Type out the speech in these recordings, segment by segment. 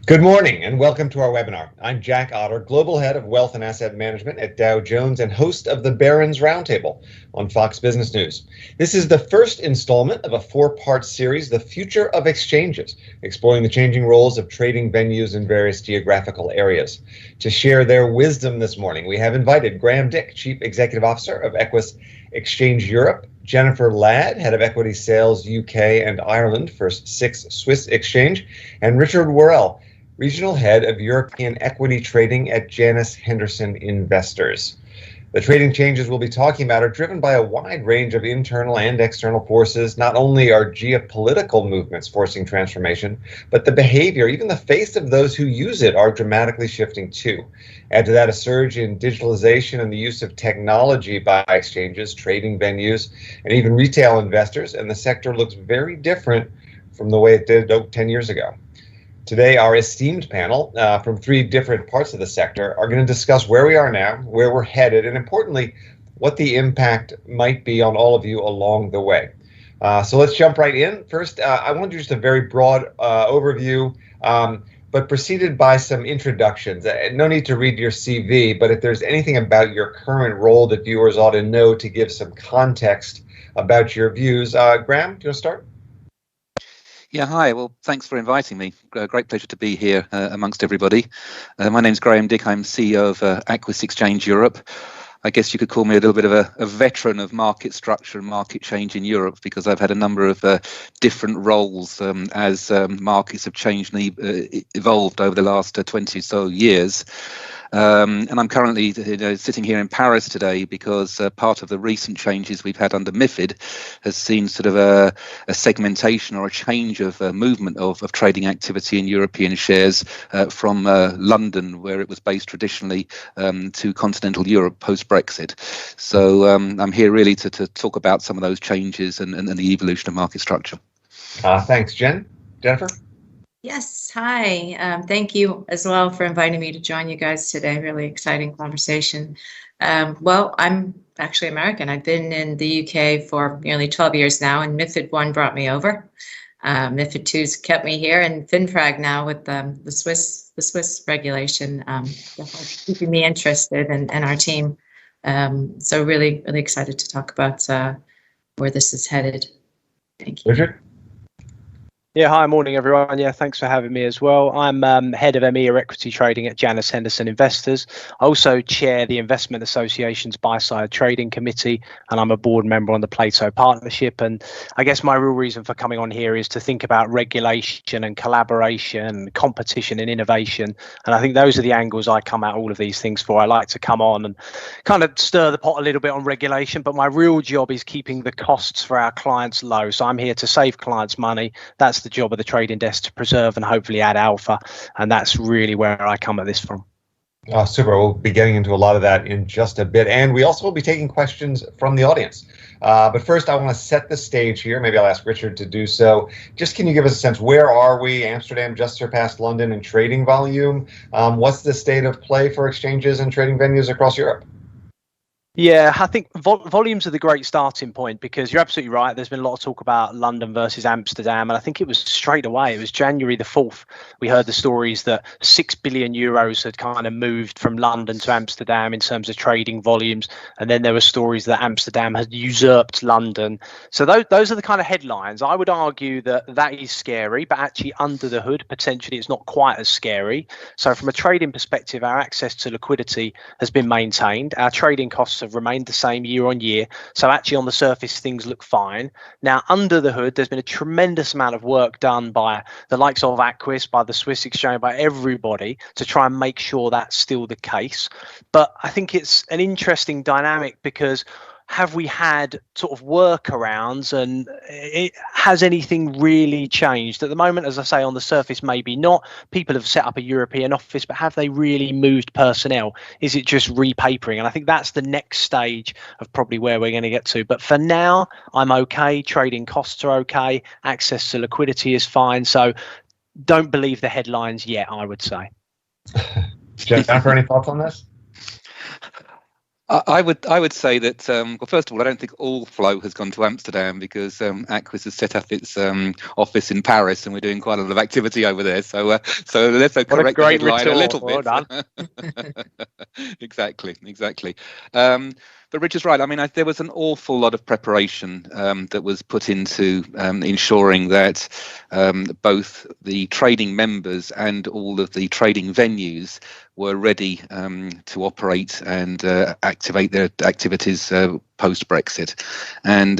Good morning and welcome to our webinar. I'm Jack Otter, Global Head of Wealth and Asset Management at Dow Jones and host of the Barron's Roundtable on Fox Business News. This is the first installment of a four-part series, The Future of Exchanges, exploring the changing roles of trading venues in various geographical areas. To share their wisdom this morning, we have invited Graham Dick, Chief Executive Officer of Equus Exchange Europe, Jennifer Ladd, Head of Equity Sales UK and Ireland for SIX Swiss Exchange, and Richard Worrell, Regional Head of European Equity Trading at Janus Henderson Investors. The trading changes we'll be talking about are driven by a wide range of internal and external forces. Not only are geopolitical movements forcing transformation, but the behavior, even the face of those who use it, are dramatically shifting too. Add to that a surge in digitalization and the use of technology by exchanges, trading venues, and even retail investors, and the sector looks very different from the way it did 10 years ago. Today, our esteemed panel from three different parts of the sector are going to discuss where we are now, where we're headed, and importantly, what the impact might be on all of you along the way. So let's jump right in. First, I want to do just a very broad overview, but preceded by some introductions. No need to read your CV, but if there's anything about your current role that viewers ought to know to give some context about your views. Graham, do you want to start? Yeah, hi. Well, thanks for inviting me. Great pleasure to be here amongst everybody. My name's Graham Dick. I'm CEO of Equus Exchange Europe. I guess you could call me a little bit of a veteran of market structure and market change in Europe, because I've had a number of different roles as markets have changed and evolved over the last 20 or so years. And I'm currently sitting here in Paris today because part of the recent changes we've had under MiFID has seen sort of a segmentation or a change of movement of trading activity in European shares from London, where it was based traditionally, to continental Europe post-Brexit. So I'm here really to talk about some of those changes and the evolution of market structure. Thanks, Jennifer? Yes, hi. Thank you as well for inviting me to join you guys today. Really exciting conversation. Well, I'm actually American. I've been in the UK for nearly 12 years now, and MiFID 1 brought me over. MiFID 2's kept me here, and FinFrag now with the Swiss regulation, keeping me interested in our team. So really excited to talk about where this is headed. Thank you. Richard? Yeah, hi, morning everyone. Yeah, thanks for having me as well. I'm head of EMEA equity trading at Janus Henderson Investors. I also chair the Investment Association's buy-side trading committee, and I'm a board member on the Plato Partnership. And I guess my real reason for coming on here is to think about regulation and collaboration, competition and innovation. And I think those are the angles I come at all of these things for. I like to come on and kind of stir the pot a little bit on regulation, but my real job is keeping the costs for our clients low. So I'm here to save clients money. That's the job of the trading desk, to preserve and hopefully add alpha, and that's really where I come at this from. Oh, super. We'll be getting into a lot of that in just a bit, and we also will be taking questions from the audience. But first, I want to set the stage here. Maybe I'll ask Richard to do so. Just can you give us a sense, where are we? Amsterdam just surpassed London in trading volume. What's the state of play for exchanges and trading venues across Europe? Yeah, I think volumes are the great starting point, because you're absolutely right. There's been a lot of talk about London versus Amsterdam, and I think it was straight away. It was January the 4th. We heard the stories that 6 billion euros had kind of moved from London to Amsterdam in terms of trading volumes, and then there were stories that Amsterdam had usurped London. So those are the kind of headlines. I would argue that is scary, but actually under the hood, potentially it's not quite as scary. So from a trading perspective, our access to liquidity has been maintained. Our trading costs have remained the same year on year. So actually on the surface, things look fine. Now, under the hood, there's been a tremendous amount of work done by the likes of Equus, by the Swiss Exchange, by everybody to try and make sure that's still the case. But I think it's an interesting dynamic, because have we had sort of workarounds, and has anything really changed? At the moment, as I say, on the surface, maybe not. People have set up a European office, but have they really moved personnel? Is it just repapering? And I think that's the next stage of probably where we're going to get to. But for now, I'm okay. Trading costs are okay. Access to liquidity is fine. So don't believe the headlines yet, I would say. Jennifer, any thoughts on this? I would say that well, first of all, I don't think all flow has gone to Amsterdam, because Aquis has set up its office in Paris, and we're doing quite a lot of activity over there. So let's correct the headline a little bit. Well done. Exactly. But Rich is right. I mean, there was an awful lot of preparation that was put into ensuring that both the trading members and all of the trading venues were ready to operate and activate their activities post-Brexit, and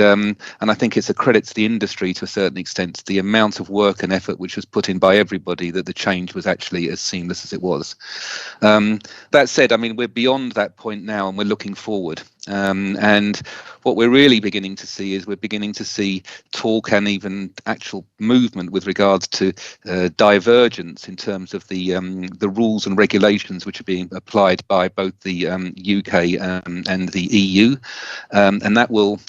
I think it's a credit to the industry to a certain extent, the amount of work and effort which was put in by everybody, that the change was actually as seamless as it was. That said, I mean, we're beyond that point now, and we're looking forward. And what we're really beginning to see is talk and even actual movement with regards to divergence in terms of the rules and regulations which are being applied by both the UK and the EU. And that will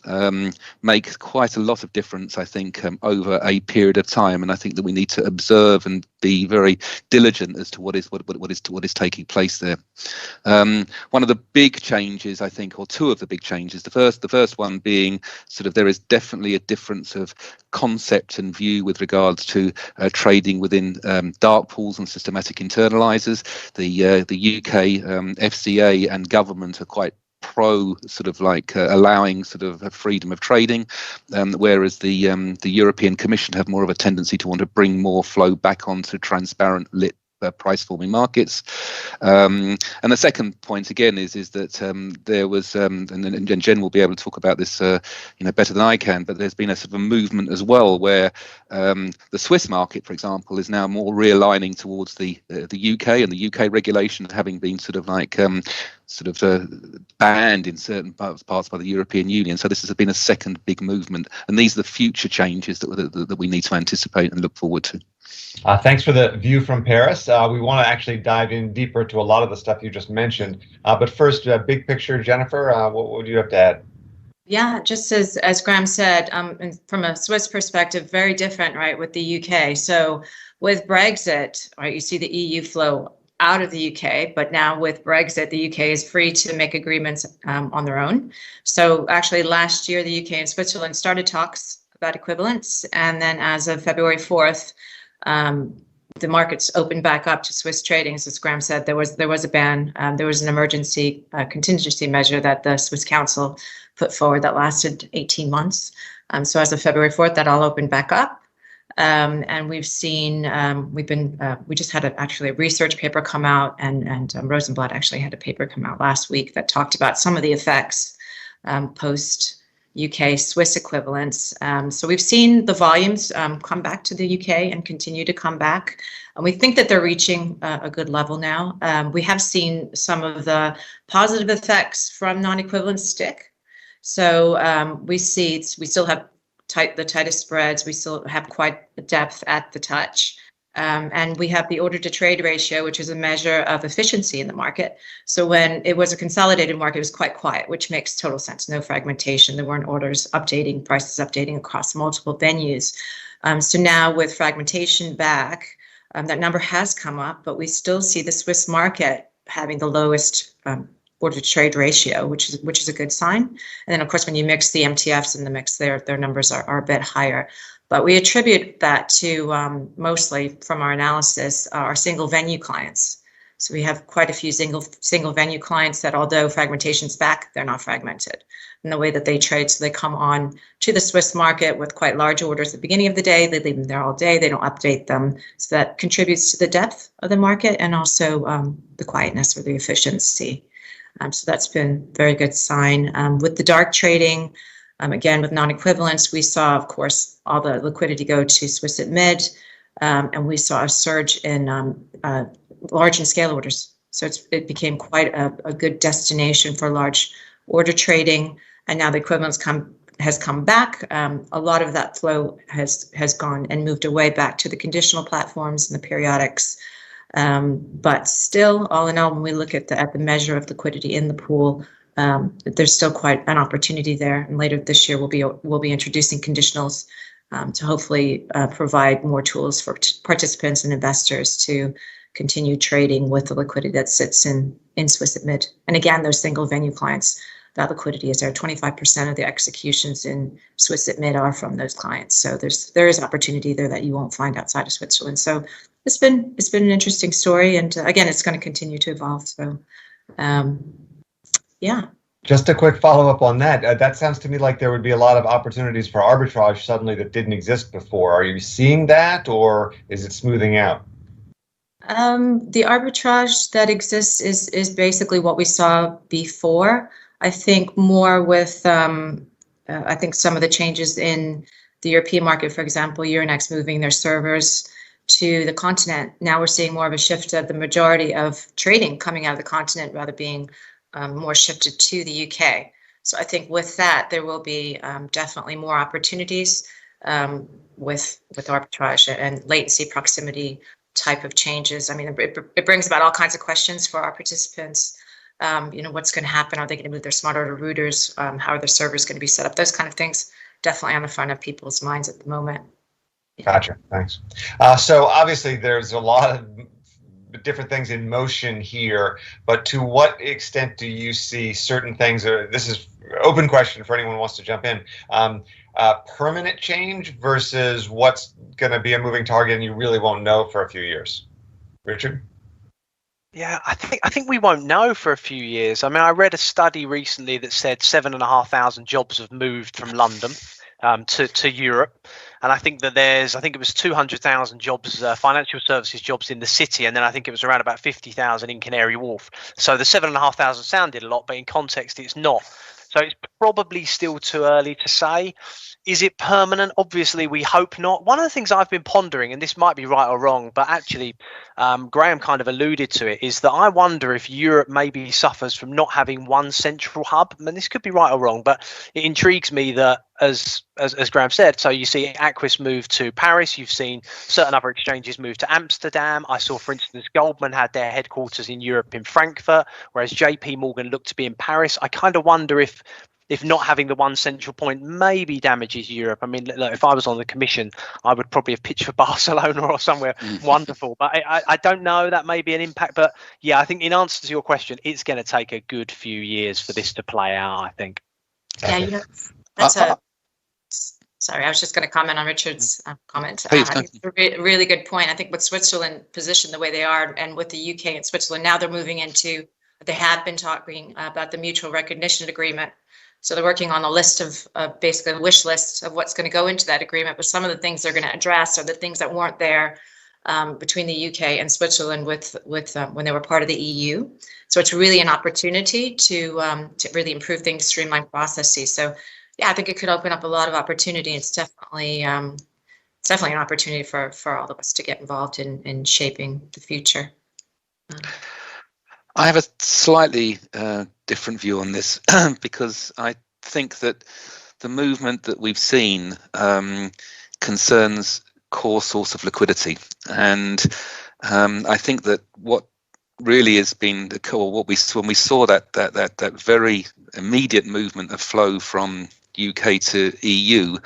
make quite a lot of difference, I think, over a period of time. And I think that we need to observe and be very diligent as to what is taking place there. One of the big changes, I think, or two of the big changes. The first one being sort of there is definitely a difference of concept and view with regards to trading within dark pools and systematic internalizers. The UK FCA and government are quite pro sort of like allowing sort of a freedom of trading, whereas the European Commission have more of a tendency to want to bring more flow back onto transparent lit price forming markets. And the second point again is that there was and Jen will be able to talk about this better than I can, but there's been a sort of a movement as well where the Swiss market, for example, is now more realigning towards the UK, and the UK regulation having been sort of like banned in certain parts by the European Union. So this has been a second big movement, and these are the future changes that we need to anticipate and look forward to. Thanks for the view from Paris. We want to actually dive in deeper to a lot of the stuff you just mentioned. But first, big picture, Jennifer, what would you have to add? Yeah, just as Graham said, from a Swiss perspective, very different, right, with the UK. So with Brexit, right, you see the EU flow out of the UK, but now with Brexit, the UK is free to make agreements on their own. So actually last year, the UK and Switzerland started talks about equivalence. And then as of February 4th, the markets opened back up to Swiss trading. As Graham said, there was a ban. There was an emergency contingency measure that the Swiss Council put forward that lasted 18 months. So as of February 4th, that all opened back up. And we've seen, we just had actually a research paper come out, and Rosenblatt actually had a paper come out last week that talked about some of the effects post UK Swiss equivalents. So we've seen the volumes come back to the UK and continue to come back. And we think that they're reaching a good level now. We have seen some of the positive effects from non-equivalent stick. So we still have the tightest spreads. We still have quite a depth at the touch. And we have the order to trade ratio, which is a measure of efficiency in the market. So when it was a consolidated market, it was quite quiet, which makes total sense. No fragmentation. There weren't orders updating, prices updating across multiple venues. So now with fragmentation back, that number has come up, but we still see the Swiss market having the lowest order to trade ratio, which is a good sign. And then, of course, when you mix the MTFs in the mix, their numbers are a bit higher. But we attribute that to mostly from our analysis, our single venue clients. So we have quite a few single venue clients that, although fragmentation's back, they're not fragmented in the way that they trade. So they come on to the Swiss market with quite large orders at the beginning of the day. They leave them there all day. They don't update them. So that contributes to the depth of the market and also the quietness or the efficiency. So that's been a very good sign. With the dark trading, again, with non-equivalence, we saw, of course, all the liquidity go to Swiss at mid, and we saw a surge in large and scale orders. So it became quite a good destination for large order trading, and now the equivalence has come back. A lot of that flow has gone and moved away back to the conditional platforms and the periodics. But still, all in all, when we look at the measure of liquidity in the pool, there's still quite an opportunity there. And later this year, we'll be introducing conditionals to hopefully provide more tools for participants and investors to continue trading with the liquidity that sits in Swissadmit. And again, those single venue clients, that liquidity is there. 25% of the executions in Swissadmit are from those clients. So there is opportunity there that you won't find outside of Switzerland. So it's been an interesting story, and again, it's going to continue to evolve. So yeah. Just a quick follow-up on that. That sounds to me like there would be a lot of opportunities for arbitrage suddenly that didn't exist before. Are you seeing that, or is it smoothing out? The arbitrage that exists is basically what we saw before. I think more with, I think some of the changes in the European market, for example, Euronext moving their servers to the continent. Now we're seeing more of a shift of the majority of trading coming out of the continent rather being more shifted to the UK. So I think with that, there will be definitely more opportunities with arbitrage and latency proximity type of changes. I mean, it brings about all kinds of questions for our participants. What's going to happen? Are they going to move their smart order routers? How are their servers going to be set up? Those kind of things definitely on the front of people's minds at the moment. Gotcha. Thanks. So obviously there's a lot of different things in motion here, but to what extent do you see certain things, this is an open question for anyone who wants to jump in, permanent change versus what's going to be a moving target and you really won't know for a few years? Richard? Yeah, I think we won't know for a few years. I mean, I read a study recently that said 7,500 jobs have moved from London to Europe. And I think that it was 200,000 jobs, financial services jobs in the city. And then I think it was around about 50,000 in Canary Wharf. So the 7,500 sounded a lot, but in context, it's not. So it's probably still too early to say. Is it permanent? Obviously, we hope not. One of the things I've been pondering, and this might be right or wrong, but actually Graham kind of alluded to it, is that I wonder if Europe maybe suffers from not having one central hub. I mean, this could be right or wrong, but it intrigues me that, as Graham said, so you see Aquis move to Paris, you've seen certain other exchanges move to Amsterdam. I saw, for instance, Goldman had their headquarters in Europe in Frankfurt, whereas JP Morgan looked to be in Paris. I kind of wonder if not having the one central point maybe damages Europe. I mean, look, if I was on the commission, I would probably have pitched for Barcelona or somewhere wonderful. But I don't know. That may be an impact. But yeah, I think in answer to your question, it's going to take a good few years for this to play out, I think. Yeah, that's sorry, I was just going to comment on Richard's comment. I think it's a really good point. I think with Switzerland positioned the way they are, and with the UK and Switzerland, now they're moving into, they have been talking about the mutual recognition agreement. So they're working on a list of basically a wish list of what's going to go into that agreement. But some of the things they're going to address are the things that weren't there between the UK and Switzerland with when they were part of the EU. So it's really an opportunity to really improve things, streamline processes. So yeah, I think it could open up a lot of opportunity. It's definitely an opportunity for all of us to get involved in shaping the future. I have a slightly different view on this because I think that the movement that we've seen concerns core source of liquidity, and I think that what really has been the core, when we saw that very immediate movement of flow from UK to EU,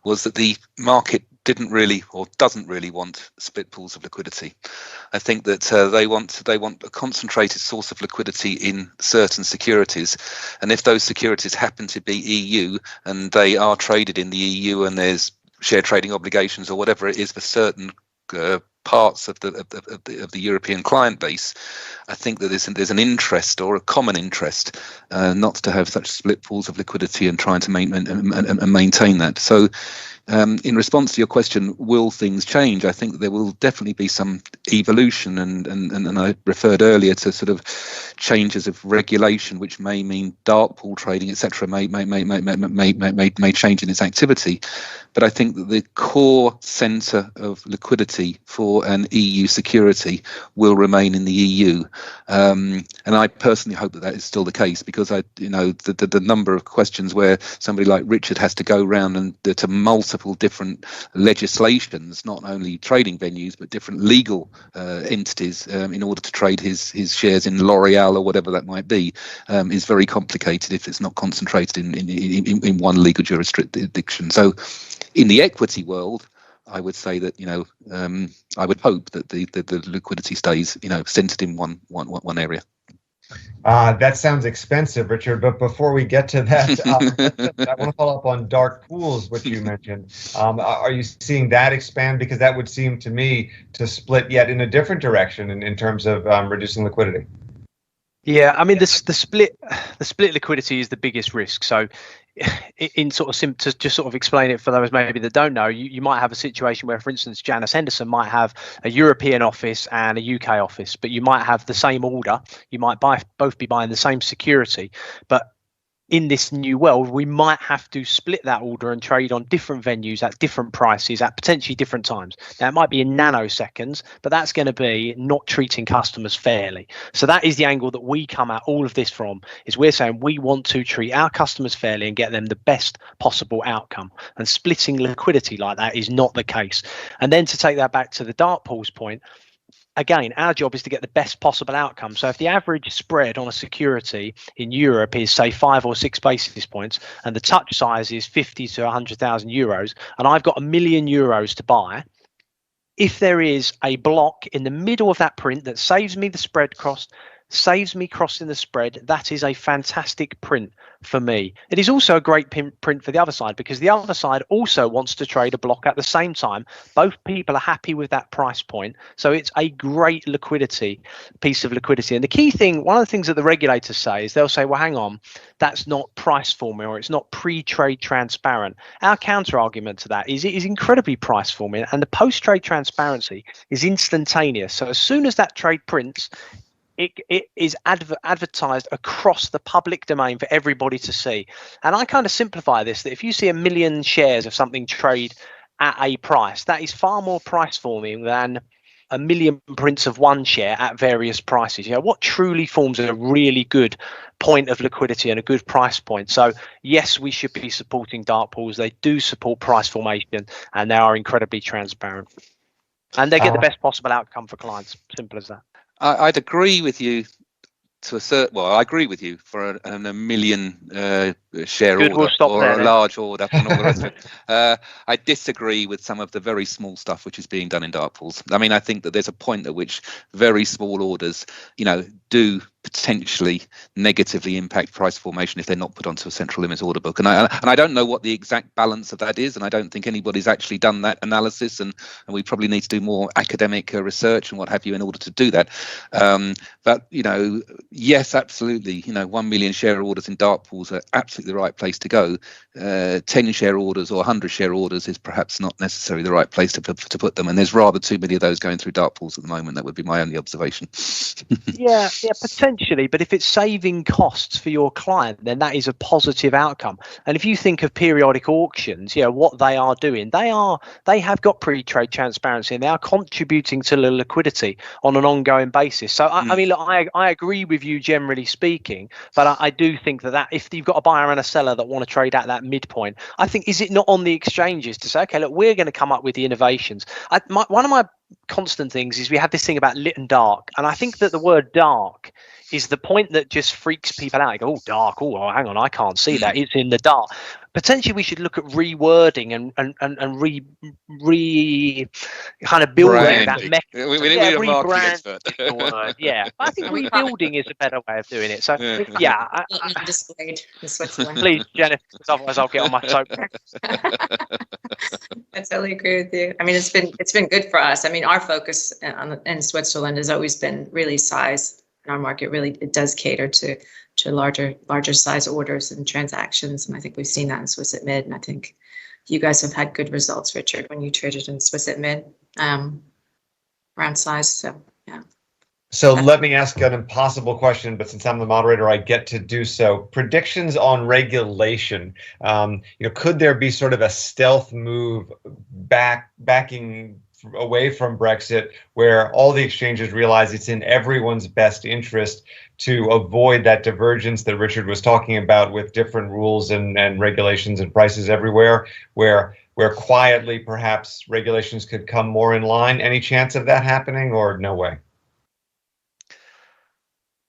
was that the market didn't really or doesn't really want split pools of liquidity. I think that they want a concentrated source of liquidity in certain securities, and if those securities happen to be EU and they are traded in the EU and there's share trading obligations or whatever it is for certain parts of the European client base, I think that there's an interest or a common interest not to have such split pools of liquidity and trying to maintain that. So in response to your question, will things change? I think that there will definitely be some evolution, and I referred earlier to sort of changes of regulation, which may mean dark pool trading, etc. may change in its activity. But I think that the core centre of liquidity for an EU security will remain in the EU, and I personally hope that is still the case, because the number of questions where somebody like Richard has to go round and to multiple different legislations, not only trading venues but different legal entities in order to trade his shares in L'Oreal or whatever that might be, is very complicated if it's not concentrated in one legal jurisdiction. So in the equity world, I would say that I would hope that the liquidity stays centered in one area. That sounds expensive, Richard, but before we get to that, I want to follow up on dark pools, which you mentioned. Are you seeing that expand? Because that would seem to me to split yet in a different direction in terms of reducing liquidity. Yeah, I mean the split liquidity is the biggest risk. So, in sort of to just sort of explain it for those maybe that don't know, you might have a situation where, for instance, Janus Henderson might have a European office and a UK office, but you might have the same order. You might both be buying the same security, but in this new world, we might have to split that order and trade on different venues at different prices at potentially different times. Now, it might be in nanoseconds, but that's going to be not treating customers fairly. So that is the angle that we come at all of this from, is we're saying we want to treat our customers fairly and get them the best possible outcome. And splitting liquidity like that is not the case. And then to take that back to the dark pools point, again, our job is to get the best possible outcome. So if the average spread on a security in Europe is, say, 5 or 6 basis points, and the touch size is 50 to 100,000 euros, and I've got €1 million to buy, if there is a block in the middle of that print that saves me the spread cost, saves me crossing the spread, that is a fantastic print for me. It is also a great print for the other side, because the other side also wants to trade a block at the same time. Both people are happy with that price point. So it's a great piece of liquidity. And the key thing, one of the things that the regulators say is they'll say, well, hang on, that's not price forming, or it's not pre-trade transparent. Our counter argument to that is it is incredibly price forming, and the post-trade transparency is instantaneous. So as soon as that trade prints, it is advertised across the public domain for everybody to see. And I kind of simplify this, that if you see 1 million shares of something trade at a price, that is far more price forming than 1 million prints of one share at various prices. What truly forms a really good point of liquidity and a good price point. So yes, we should be supporting dark pools. They do support price formation, and they are incredibly transparent, and they get the best possible outcome for clients. Simple as that. I'd agree with you to a certain. Well, I agree with you for a 1 million share Good, order or a then. Large order and all the rest of it. I disagree with some of the very small stuff which is being done in dark pools. I mean, I think that there's a point at which very small orders, do potentially negatively impact price formation if they're not put onto a central limits order book. And I don't know what the exact balance of that is, and I don't think anybody's actually done that analysis, and we probably need to do more academic research and what have you in order to do that. But yes, absolutely, 1 million share orders in dark pools are absolutely the right place to go. 10 share orders or 100 share orders is perhaps not necessarily the right place to put them, and there's rather too many of those going through dark pools at the moment. That would be my only observation. Yeah, potentially, but if it's saving costs for your client, then that is a positive outcome. And if you think of periodic auctions, what they are doing, they have got pre-trade transparency, and they are contributing to the liquidity on an ongoing basis. So I mean, look, I agree with you generally speaking, but I do think that if you've got a buyer and a seller that want to trade at that midpoint, I think, is it not on the exchanges to say, okay, look, we're going to come up with the innovations. One of my constant things is we have this thing about lit and dark, and I think that the word dark is the point that just freaks people out. They go, oh, dark, oh, hang on, I can't see that, it's in the dark. Potentially we should look at rewording and re kind of building branding. that mechanism. We need a marketing expert. Yeah, I think rebuilding is a better way of doing it. So yeah, displayed in Switzerland. Please, Jennifer, because otherwise I'll get on my soapbox. I totally agree with you. I mean, it's been good for us. I mean, our focus in Switzerland has always been really size. In our market, really, it does cater to larger size orders and transactions, and I think we've seen that in Swiss at Mid. And I think you guys have had good results, Richard, when you traded in Swiss at Mid around size. So yeah. So let me ask an impossible question, but since I'm the moderator, I get to do so. Predictions on regulation. Could there be sort of a stealth move backing away from Brexit, where all the exchanges realize it's in everyone's best interest to avoid that divergence that Richard was talking about with different rules and regulations and prices everywhere, where quietly perhaps regulations could come more in line? Any chance of that happening, or no way?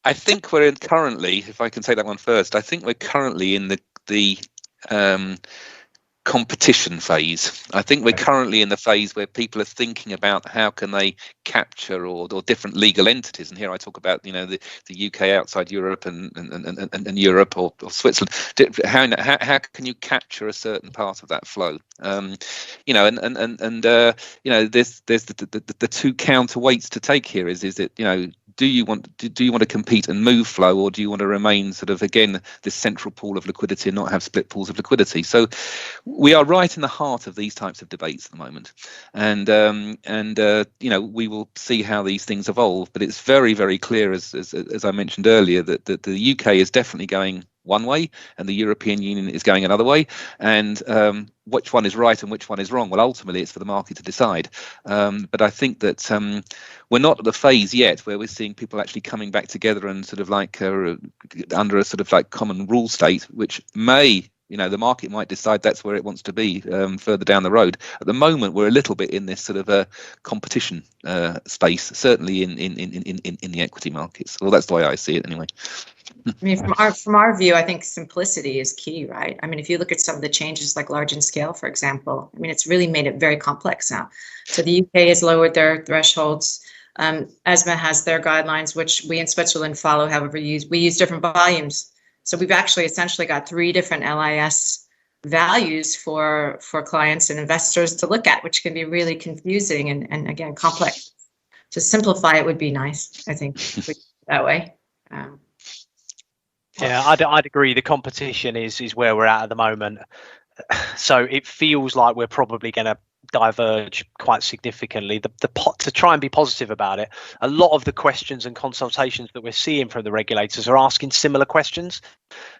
I think we're currently, if I can take that one first, I think we're currently in the competition phase. I think we're currently in the phase where people are thinking about how can they capture or different legal entities. And here I talk about, the UK outside Europe and Europe or Switzerland. How can you capture a certain part of that flow? There's the two counterweights to take here. Is it, do you want to compete and move flow, or do you want to remain sort of, again, this central pool of liquidity and not have split pools of liquidity? So we are right in the heart of these types of debates at the moment, and we will see how these things evolve. But it's very, very clear, as I mentioned earlier, that the UK is definitely going one way and the European Union is going another way, and which one is right and which one is wrong, well, ultimately it's for the market to decide. But I think that we're not at the phase yet where we're seeing people actually coming back together and sort of like under a sort of like common rule state, which may, the market might decide that's where it wants to be further down the road. At the moment, we're a little bit in this sort of a competition space, certainly in the equity markets. Well, that's the way I see it anyway. I mean, from our view, I think simplicity is key, right? I mean, if you look at some of the changes like large in scale, for example, I mean, it's really made it very complex now. So the UK has lowered their thresholds. ESMA has their guidelines, which we in Switzerland follow. However, we use different volumes. So we've actually essentially got 3 different LIS values for clients and investors to look at, which can be really confusing and again, complex. To simplify it would be nice, I think, that way. Yeah, I'd agree. The competition is where we're at the moment. So it feels like we're probably going to diverge quite significantly. To try and be positive about it, a lot of the questions and consultations that we're seeing from the regulators are asking similar questions.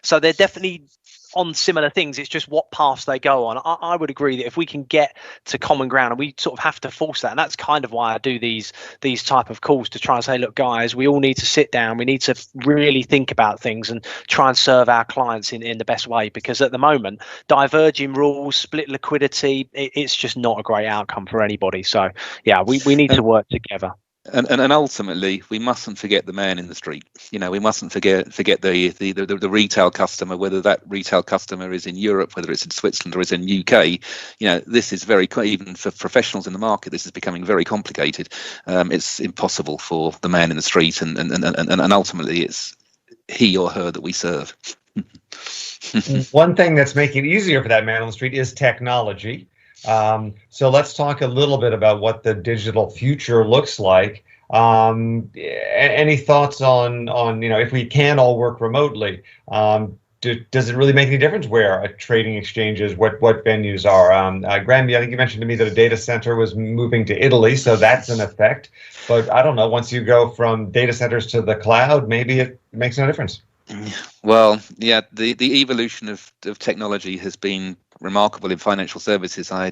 So they're definitely on similar things. It's just what paths they go on. I would agree that if we can get to common ground, and we sort of have to force that, and that's kind of why I do these type of calls, to try and say, look, guys, we all need to sit down. We need to really think about things and try and serve our clients in the best way, because at the moment, diverging rules, split liquidity, it's just not a great outcome for anybody. So yeah, we need to work together. And ultimately, we mustn't forget the man in the street. We mustn't forget the retail customer, whether that retail customer is in Europe, whether it's in Switzerland or is in UK. This is even for professionals in the market, this is becoming very complicated. It's impossible for the man in the street, and ultimately, it's he or her that we serve. One thing that's making it easier for that man on the street is technology. So let's talk a little bit about what the digital future looks like. Any thoughts on if we can all work remotely, does it really make any difference where a trading exchange is, what venues are? Graham, I think you mentioned to me that a data center was moving to Italy, so that's an effect. But I don't know, once you go from data centers to the cloud, maybe it makes no difference. Well, yeah, the evolution of technology has been remarkable in financial services. I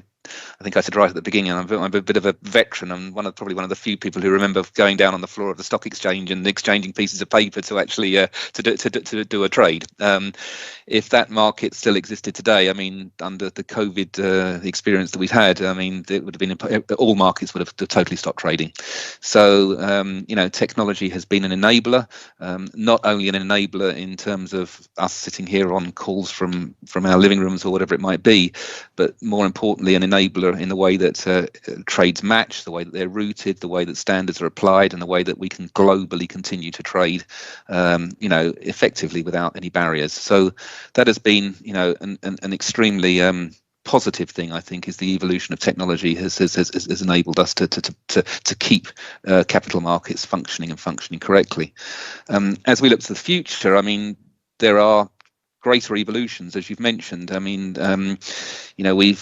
think I said right at the beginning, I'm a bit of a veteran. I'm probably one of the few people who remember going down on the floor of the stock exchange and exchanging pieces of paper to actually to do a trade. If that market still existed today, I mean, under the COVID experience that we've had, I mean, it would have been all markets would have totally stopped trading. So technology has been an enabler, not only an enabler in terms of us sitting here on calls from our living rooms or whatever it might be, but more importantly, an enabler in the way that trades match, the way that they're routed, the way that standards are applied, and the way that we can globally continue to trade, effectively without any barriers. So that has been, an extremely positive thing. I think is the evolution of technology has enabled us to keep capital markets functioning correctly. As we look to the future, I mean, there are greater evolutions, as you've mentioned. I mean, we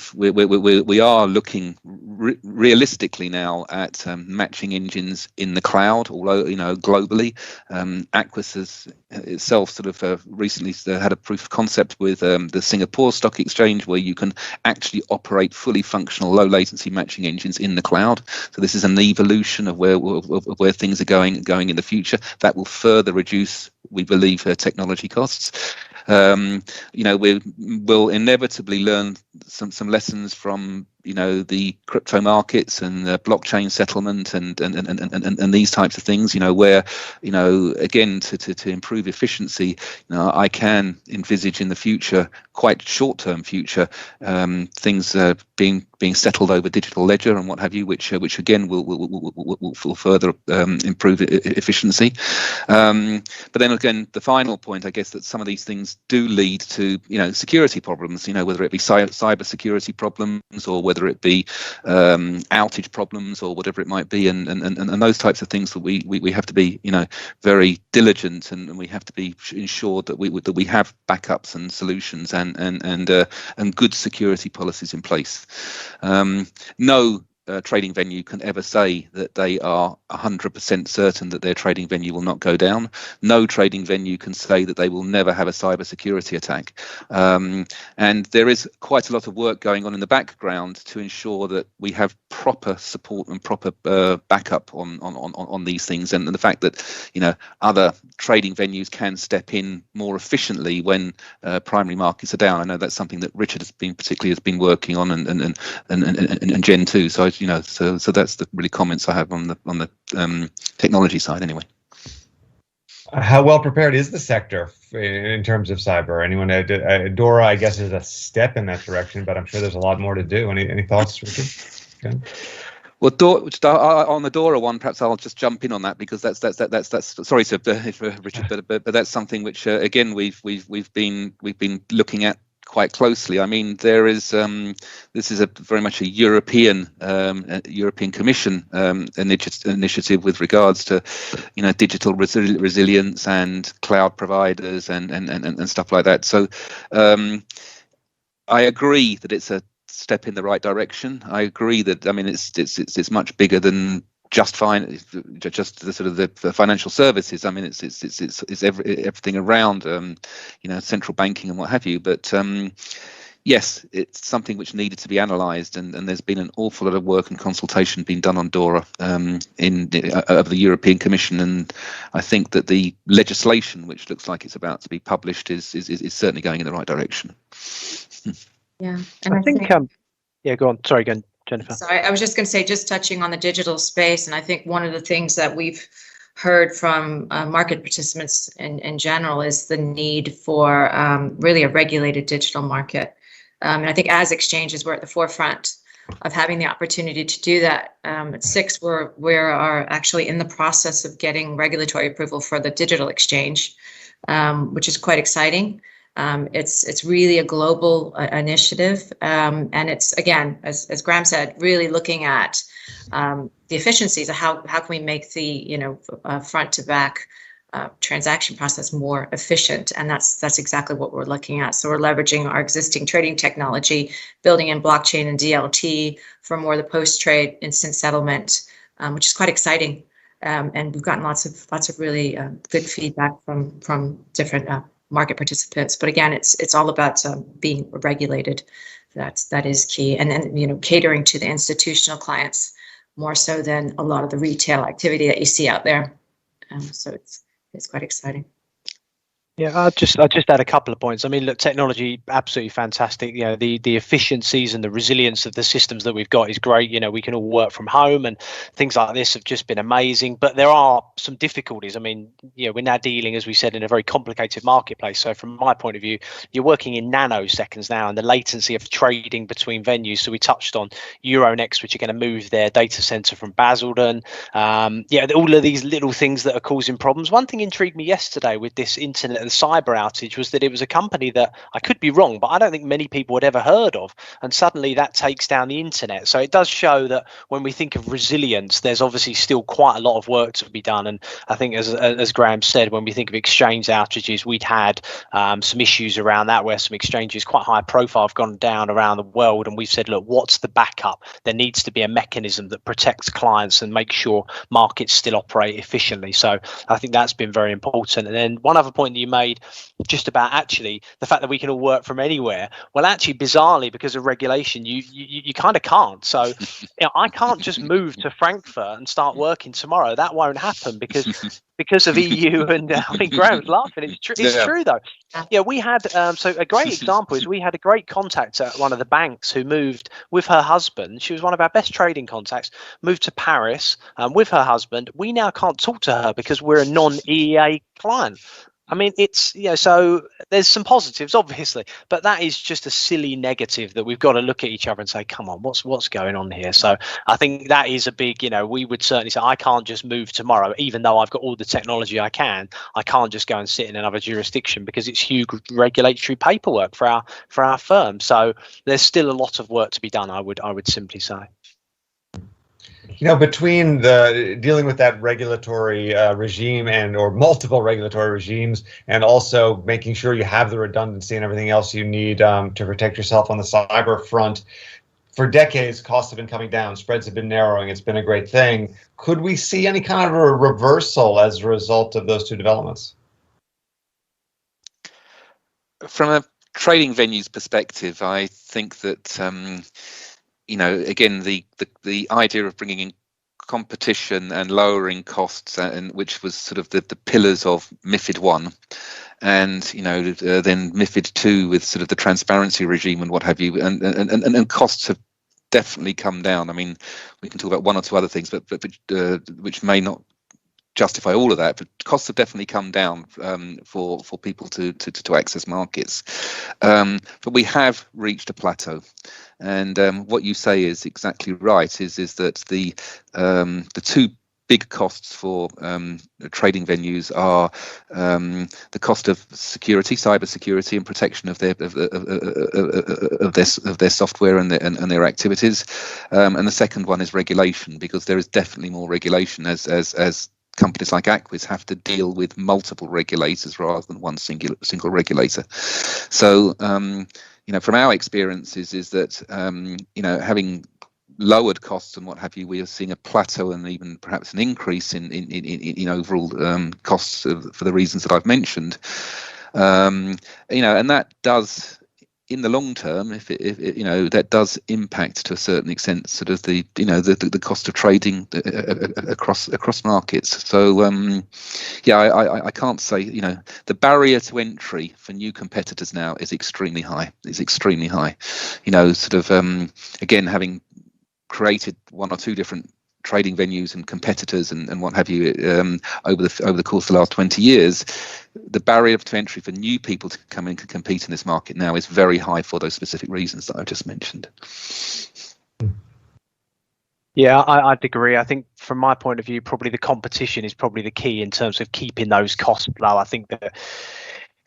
are looking realistically now at matching engines in the cloud, although globally. Aquis has itself sort of recently had a proof of concept with the Singapore Stock Exchange, where you can actually operate fully functional low latency matching engines in the cloud. So this is an evolution of where things are going in the future. That will further reduce, we believe, technology costs. We will inevitably learn some lessons from the crypto markets and the blockchain settlement and these types of things, where, again, to improve efficiency, I can envisage in the future, quite short-term future, things being settled over digital ledger and what have you, which again will further improve efficiency. But then again, the final point, I guess, that some of these things do lead to security problems, whether it be cyber security problems or whether it be outage problems or whatever it might be, and those types of things that we have to be very diligent, and we have to be ensured that we have backups and solutions and good security policies in place. No trading venue can ever say that they are 100% certain that their trading venue will not go down. No trading venue can say that they will never have a cyber security attack. And there is quite a lot of work going on in the background to ensure that we have proper support and proper backup on these things, and the fact that other trading venues can step in more efficiently when primary markets are down. I know that's something that Richard has been working on, and Jen too. So so that's the really comments I have on the technology side anyway. How well prepared is the sector in terms of cyber? Anyone? DORA, I guess, is a step in that direction, but I'm sure there's a lot more to do. Any thoughts, Richard? Okay. Well, on the DORA one, perhaps I'll just jump in on that, because that's sorry, sir, Richard, but that's something which again we've been looking at quite closely. I mean, there is this is very much a European Commission initiative with regards to digital resilience and cloud providers and stuff like that. So I agree that it's a step in the right direction. I agree that it's much bigger than just the sort of the financial services. I mean, it's everything around central banking and what have you. But yes, it's something which needed to be analysed, and there's been an awful lot of work and consultation being done on DORA of the European Commission, and I think that the legislation, which looks like it's about to be published, is certainly going in the right direction. Yeah, and I think yeah, go on. Sorry, again, Jennifer. Sorry, I was just going to say, just touching on the digital space, and I think one of the things that we've heard from market participants in general is the need for really a regulated digital market. And I think as exchanges, we're at the forefront of having the opportunity to do that. At SIX, we are actually in the process of getting regulatory approval for the digital exchange, which is quite exciting. It's really a global initiative, and it's, again, as Graham said, really looking at the efficiencies of how can we make the front to back transaction process more efficient, and that's exactly what we're looking at. So we're leveraging our existing trading technology, building in blockchain and DLT for more of the post-trade instant settlement, which is quite exciting, and we've gotten lots of really good feedback from different market participants. But again, it's all about being regulated. That is key, and then catering to the institutional clients more so than a lot of the retail activity that you see out there. So it's quite exciting. Yeah, I'll just add a couple of points. I mean, look, technology, absolutely fantastic. The efficiencies and the resilience of the systems that we've got is great. We can all work from home, and things like this have just been amazing. But there are some difficulties. I mean, we're now dealing, as we said, in a very complicated marketplace. So from my point of view, you're working in nanoseconds now, and the latency of trading between venues. So we touched on Euronext, which are going to move their data center from Basildon. All of these little things that are causing problems. One thing intrigued me yesterday with this internet, the cyber outage, was that it was a company that, I could be wrong, but I don't think many people had ever heard of, and suddenly that takes down the internet. So it does show that when we think of resilience, there's obviously still quite a lot of work to be done. And I think, as Graham said, when we think of exchange outages, we'd had some issues around that, where some exchanges quite high profile have gone down around the world, and we've said, look, what's the backup? There needs to be a mechanism that protects clients and makes sure markets still operate efficiently. So I think that's been very important. And then one other point that you made just about actually the fact that we can all work from anywhere. Well, actually, bizarrely, because of regulation, you kind of can't. So, I can't just move to Frankfurt and start working tomorrow. That won't happen because of EU. And I mean, Graham's laughing. It's true. It's true though. Yeah, we had so a great example is we had a great contact at one of the banks who moved with her husband. She was one of our best trading contacts. Moved to Paris with her husband. We now can't talk to her because we're a non-EEA client. I mean, it's, so there's some positives, obviously, but that is just a silly negative that we've got to look at each other and say, come on, what's going on here? So I think that is a big, we would certainly say, I can't just move tomorrow, even though I've got all the technology I can't just go and sit in another jurisdiction because it's huge regulatory paperwork for our firm. So there's still a lot of work to be done, I would simply say. Between the dealing with that regulatory regime or multiple regulatory regimes, and also making sure you have the redundancy and everything else you need to protect yourself on the cyber front, for decades, costs have been coming down, spreads have been narrowing. It's been a great thing. Could we see any kind of a reversal as a result of those two developments? From a trading venues perspective, I think that again, the idea of bringing in competition and lowering costs, and which was sort of the pillars of MiFID 1, and then MiFID 2 with sort of the transparency regime and what have you, and costs have definitely come down. I mean, we can talk about one or two other things, but which may not justify all of that, but costs have definitely come down for people to access markets. But we have reached a plateau, and what you say is exactly right. Is that the two big costs for trading venues are the cost of security, cyber security, and protection of their software and their activities, and the second one is regulation, because there is definitely more regulation as companies like Aquis have to deal with multiple regulators rather than one single regulator. So, from our experiences is that, having lowered costs and what have you, we are seeing a plateau and even perhaps an increase in overall costs for the reasons that I've mentioned. And that does, in the long term, if that does impact to a certain extent sort of the cost of trading across markets. So I can't say, the barrier to entry for new competitors now is extremely high. Again, having created one or two different trading venues and competitors and what have you over the course of the last 20 years, the barrier to entry for new people to come in and compete in this market now is very high for those specific reasons that I just mentioned. Yeah, I'd agree. I think from my point of view, probably the competition is probably the key in terms of keeping those costs low. I think that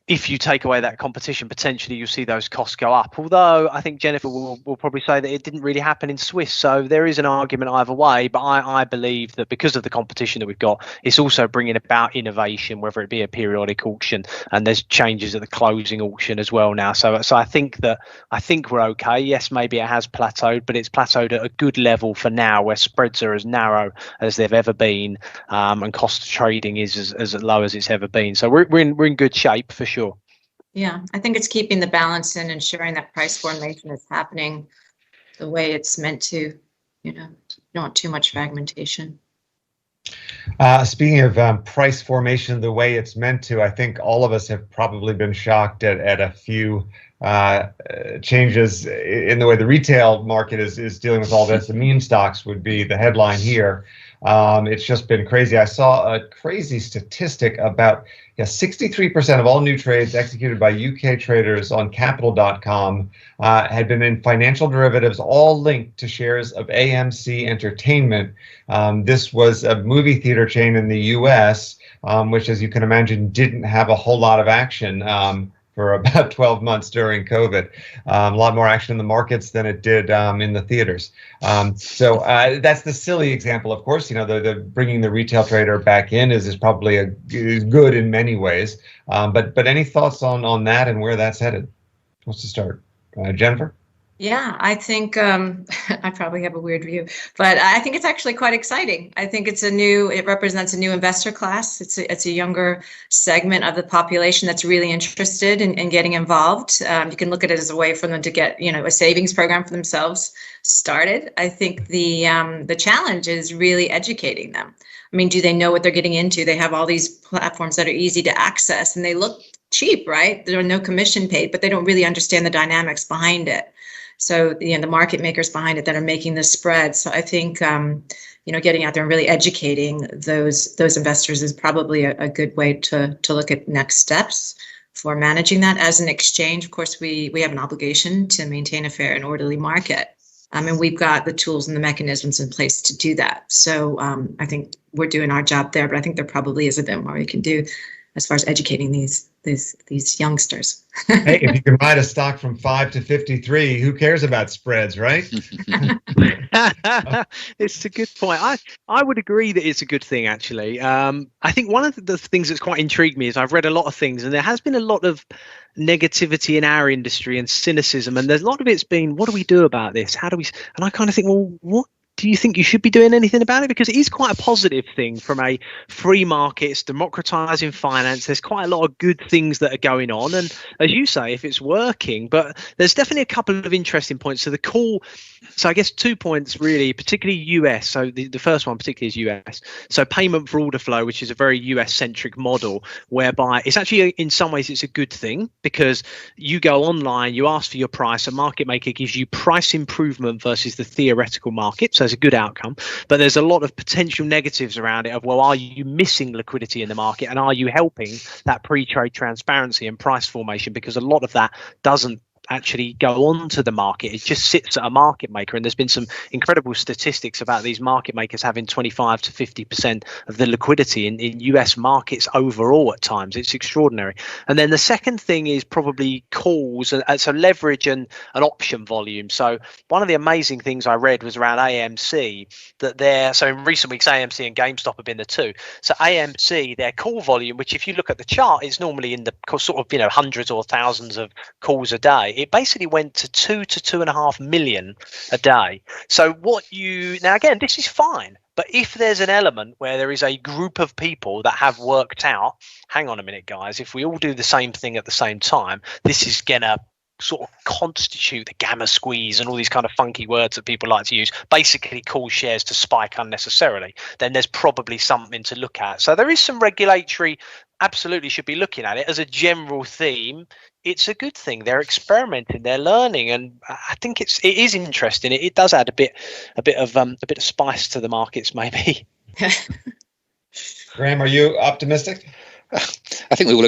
if you take away that competition, potentially you'll see those costs go up. Although I think Jennifer will probably say that it didn't really happen in Swiss. So there is an argument either way. But I believe that because of the competition that we've got, it's also bringing about innovation, whether it be a periodic auction, and there's changes at the closing auction as well now. So I think we're okay. Yes, maybe it has plateaued, but it's plateaued at a good level for now, where spreads are as narrow as they've ever been, and cost of trading is as low as it's ever been. So we're in good shape for sure. Yeah, I think it's keeping the balance and ensuring that price formation is happening the way it's meant to, not too much fragmentation. Speaking of price formation the way it's meant to, I think all of us have probably been shocked at a few changes in the way the retail market is dealing with all this. The meme stocks would be the headline here. It's just been crazy. I saw a crazy statistic about 63% of all new trades executed by UK traders on Capital.com had been in financial derivatives, all linked to shares of AMC Entertainment. This was a movie theater chain in the US, which, as you can imagine, didn't have a whole lot of action for about 12 months during COVID. A lot more action in the markets than it did in the theaters. So that's the silly example, of course. The bringing the retail trader back in is probably is good in many ways. But any thoughts on that and where that's headed? Who wants to start? Jennifer? Yeah, I think I probably have a weird view, but I think it's actually quite exciting. I think it represents a new investor class. It's a younger segment of the population that's really interested in getting involved. You can look at it as a way for them to get, a savings program for themselves started. I think the challenge is really educating them. I mean, do they know what they're getting into? They have all these platforms that are easy to access and they look cheap, right? There are no commission paid, but they don't really understand the dynamics behind it. So, the market makers behind it that are making the spread. So I think, getting out there and really educating those investors is probably a good way to look at next steps for managing that. As an exchange, of course, we have an obligation to maintain a fair and orderly market. And we've got the tools and the mechanisms in place to do that. So I think we're doing our job there, but I think there probably is a bit more we can do as far as educating these youngsters. Hey, if you can ride a stock from 5 to 53, who cares about spreads, right? It's a good point. I would agree that it's a good thing, actually. I think one of the things that's quite intrigued me is I've read a lot of things, and there has been a lot of negativity in our industry and cynicism, and there's a lot of it's been, what do we do about this? How do we? And I kind of think, well, what do you think you should be doing anything about it? Because it is quite a positive thing from a free market. It's democratizing finance. There's quite a lot of good things that are going on. And as you say, if it's working, but there's definitely a couple of interesting points. So I guess 2 points really, particularly US. So the first one particularly is US. So payment for order flow, which is a very US centric model, whereby it's actually, in some ways, it's a good thing because you go online, you ask for your price, a market maker gives you price improvement versus the theoretical market. So it's a good outcome, but there's a lot of potential negatives around it of, well, are you missing liquidity in the market, and are you helping that pre-trade transparency and price formation? Because a lot of that doesn't actually go on to the market. It just sits at a market maker, and there's been some incredible statistics about these market makers having 25 to 50% of the liquidity in US markets overall at times. It's extraordinary. And then the second thing is probably calls, so leverage and an option volume. So one of the amazing things I read was around AMC, so in recent weeks AMC and GameStop have been the two. So AMC, their call volume, which if you look at the chart is normally in the sort of hundreds or thousands of calls a day, it basically went to 2 to 2.5 million a day. So now again, this is fine, but if there's an element where there is a group of people that have worked out, hang on a minute, guys, if we all do the same thing at the same time, this is gonna sort of constitute the gamma squeeze and all these kind of funky words that people like to use, basically cause shares to spike unnecessarily, then there's probably something to look at. So there is some regulatory, absolutely should be looking at it. As a general theme, it's a good thing. They're experimenting, they're learning, and I think it is interesting. It does add a bit of spice to the markets, maybe. Graham, are you optimistic? I think we all,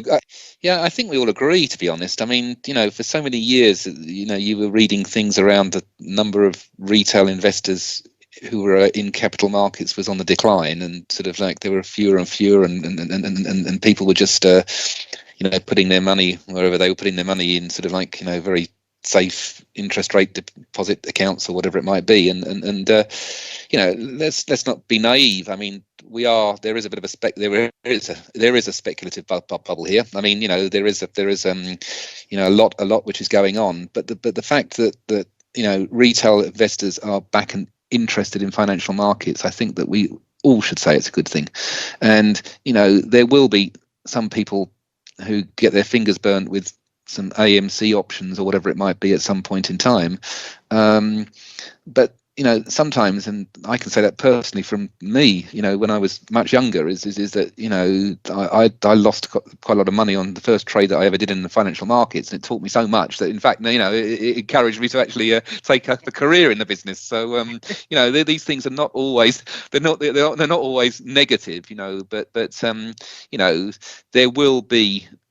I think we all agree, to be honest. I mean, for so many years, you were reading things around the number of retail investors who were in capital markets was on the decline, and sort of like there were fewer and fewer, and people were just, putting their money wherever they were putting their money in, sort of like, very safe interest rate deposit accounts or whatever it might be, and let's not be naive. I mean, there is a bit of there is a speculative bubble here. I mean, there is a lot which is going on, but the fact that retail investors are back and interested in financial markets, I think that we all should say it's a good thing. And there will be some people who get their fingers burnt with some AMC options or whatever it might be at some point in time, but sometimes, and I can say that personally from me, when I was much younger, is that I lost quite a lot of money on the first trade that I ever did in the financial markets, and it taught me so much that, in fact, it encouraged me to actually take up a career in the business. So these things are not always they're not always negative, but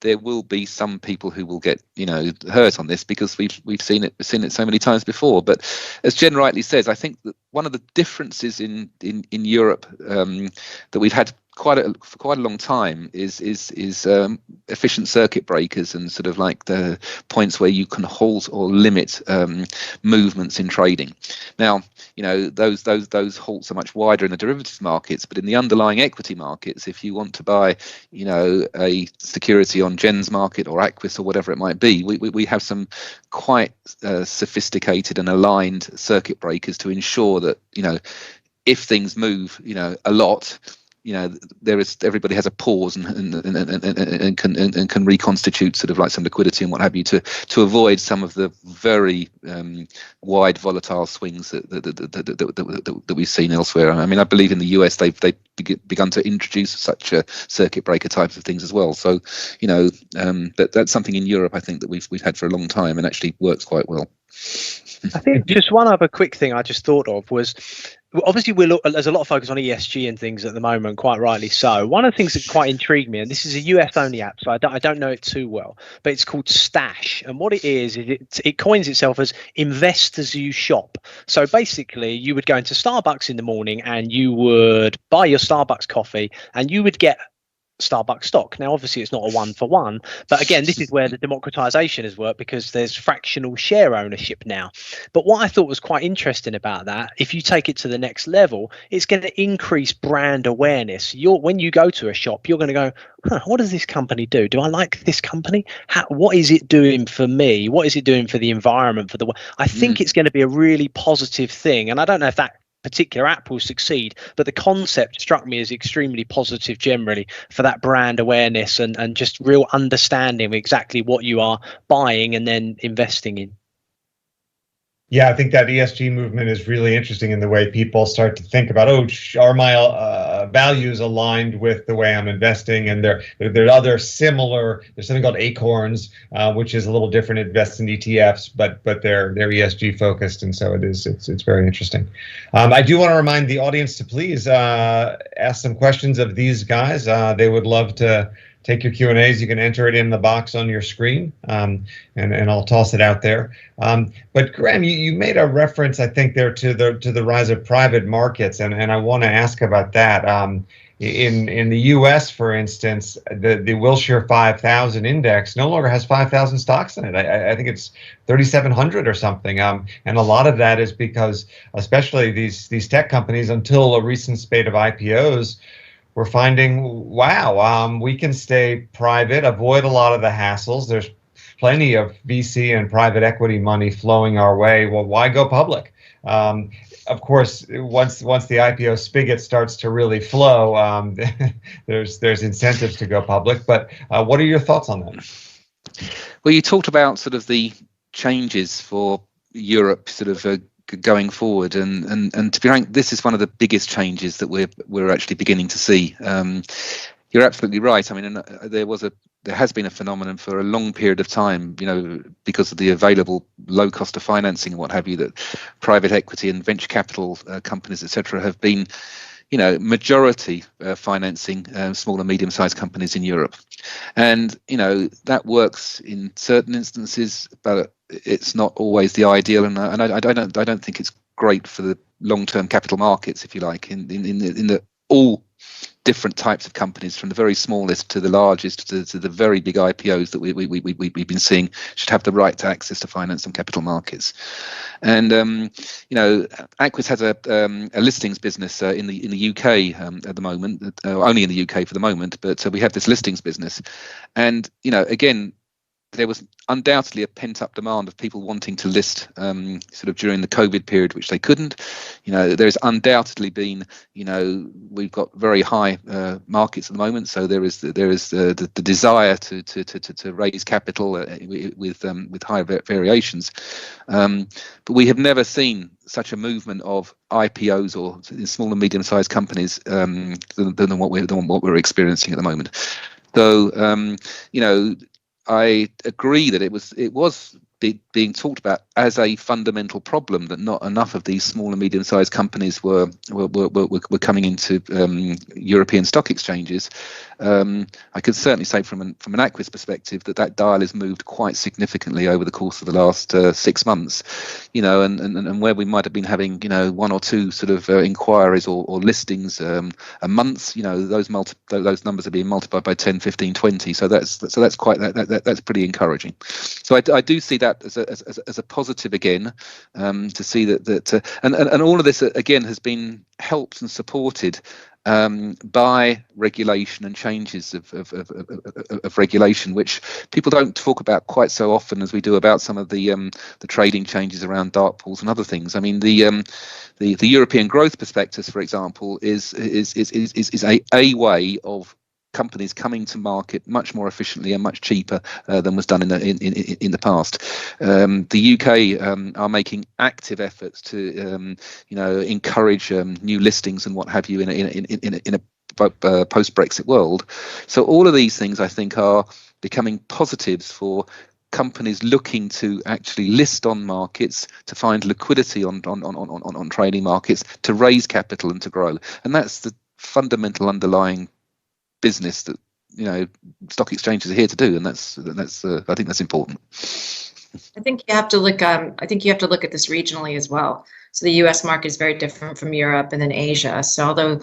there will be some people who will get hurt on this, because we've seen it so many times before. But as Jen rightly says, I think that one of the differences in Europe that we've had for quite a long time is efficient circuit breakers and sort of like the points where you can halt or limit movements in trading. Now, those halts are much wider in the derivatives markets, but in the underlying equity markets, if you want to buy, a security on Gen's market or Aquis or whatever it might be, we have some quite sophisticated and aligned circuit breakers to ensure that, if things move, a lot, everybody has a pause and can reconstitute sort of like some liquidity and what have you to avoid some of the very wide volatile swings that we've seen elsewhere. I mean, I believe in the US they've begun to introduce such circuit breaker types of things as well. So that's something in Europe I think that we've had for a long time and actually works quite well. I think just one other quick thing I just thought of was, obviously there's a lot of focus on ESG and things at the moment, quite rightly so. One of the things that quite intrigued me, and this is a US only app, so I don't know it too well, but it's called Stash, and what it is it coins itself as invest as you shop. So basically you would go into Starbucks in the morning and you would buy your Starbucks coffee and you would get Starbucks stock. Now, obviously, it's not a 1-for-1, but again, this is where the democratization has worked because there's fractional share ownership now. But what I thought was quite interesting about that, if you take it to the next level, it's going to increase brand awareness. When you go to a shop, you're going to go, what does this company do? Do I like this company? What is it doing for me? What is it doing for the environment? I think it's going to be a really positive thing, and I don't know if that particular app will succeed, but the concept struck me as extremely positive generally for that brand awareness and just real understanding of exactly what you are buying and then investing in. Yeah, I think that ESG movement is really interesting in the way people start to think about, are my values aligned with the way I'm investing? And there are other similar, there's something called Acorns, which is a little different, invests in ETFs, but they're ESG focused. And so it's very interesting. I do want to remind the audience to please ask some questions of these guys. They would love to take your Q&As. You can enter it in the box on your screen, and I'll toss it out there. But Graham, you made a reference, I think, there to the rise of private markets, and I want to ask about that. In the U.S., for instance, the Wilshire 5000 index no longer has 5,000 stocks in it. I think it's 3,700 or something. And a lot of that is because, especially these tech companies, until a recent spate of IPOs, we're finding, wow, we can stay private, avoid a lot of the hassles. There's plenty of VC and private equity money flowing our way. Well, why go public? Of course, once the IPO spigot starts to really flow, there's incentives to go public. But what are your thoughts on that? Well, you talked about sort of the changes for Europe, sort of going forward, and to be frank, this is one of the biggest changes that we're actually beginning to see. You're absolutely right. I mean, there has been a phenomenon for a long period of time, because of the available low cost of financing and what have you, that private equity and venture capital companies, etc., have been, majority financing small and medium-sized companies in Europe, and that works in certain instances, but it's not always the ideal, and I don't think it's great for the long-term capital markets, if you like, in the all different types of companies, from the very smallest to the largest to the very big IPOs that we've been seeing, should have the right to access to finance and capital markets. And Aquis has a listings business in the UK at the moment, only in the UK for the moment, but we have this listings business, and again, there was undoubtedly a pent-up demand of people wanting to list sort of during the COVID period, which they couldn't. There's undoubtedly been, we've got very high markets at the moment, so there is the desire to raise capital with high variations. But we have never seen such a movement of IPOs or small and medium-sized companies than what we're experiencing at the moment. So I agree that it was being talked about as a fundamental problem, that not enough of these small and medium-sized companies were coming into European stock exchanges, I could certainly say from an Aquis perspective that dial has moved quite significantly over the course of the last 6 months, and where we might have been having, one or two sort of inquiries or listings a month, those numbers are being multiplied by 10, 15, 20. So that's quite that's pretty encouraging. So I do see that as a positive again, to see that and all of this again has been helped and supported by regulation and changes of regulation, which people don't talk about quite so often as we do about some of the trading changes around dark pools and other things. I mean, the European Growth Prospectus, for example, is a way of companies coming to market much more efficiently and much cheaper than was done in the past. The UK are making active efforts to encourage new listings and what have you in a post-Brexit world. So all of these things, I think, are becoming positives for companies looking to actually list on markets, to find liquidity on trading markets, to raise capital and to grow. And that's the fundamental underlying business that stock exchanges are here to do, and that's I think that's important. I think you have to look. I think you have to look at this regionally as well. So the U.S. market is very different from Europe and then Asia. So although